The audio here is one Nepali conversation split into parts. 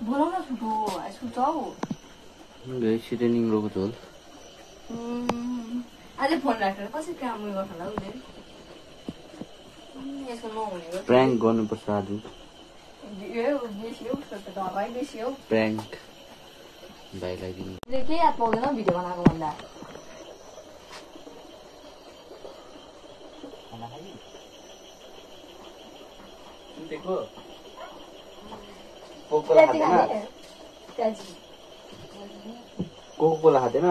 बनाउन छुटो छुट्छ हौ छिटै निङ्ग्रोको झोल अझै फोन राखेर कसरी काम गर्छ होला उसले यसो नहुने प्र्याङ्क गर्नुपर्छ आज बेसी हौ उसको त दबाई बेसी हौ प्र्याङ्क भाइलाई दिनु केही याद पाउँदैन भिडियो बनाएको भन्दा कोकोला खाँदैन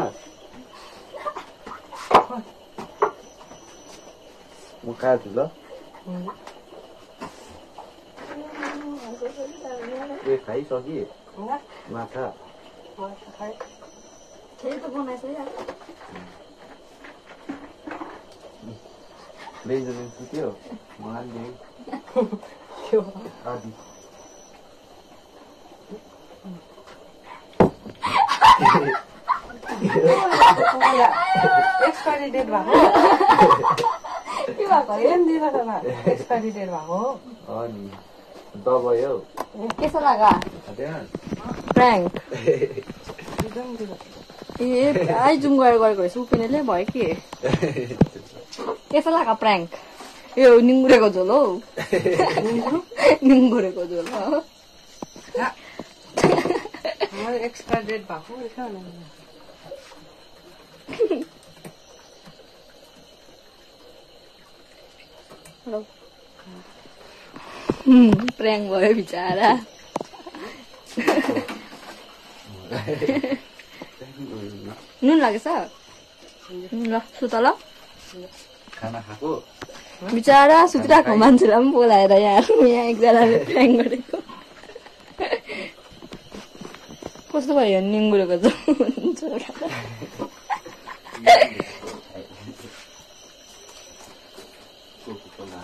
म खाएको छु ल ए खाइसके माछा बेन्जामिन सुत्यो उहाँले आदि एक्सपायरी डेट भएको एक्सपायरी डेट भएको अनि दबाई हौ कसो लाग्यो प्र्याङ्क ए आई जुम गरेर गरेको रहेछ उपिनेले भयो कि कसो लाग्यो प्र्याङ्क यो निङ्गुरेको झोल हौ निङ्गुरेको झोल हो एक्सपायर डेट भएको प्र्याङ्क भयो बिचारा नुन लागेछ ल सुत ल खाना खाएको बिचारा सुतिरहेको मान्छेलाई पनि बोलाएर यहाँ एकजनाले प्र्याङ्क गरेको कस्तो भयो निङ्गुरेको झोल कोकोला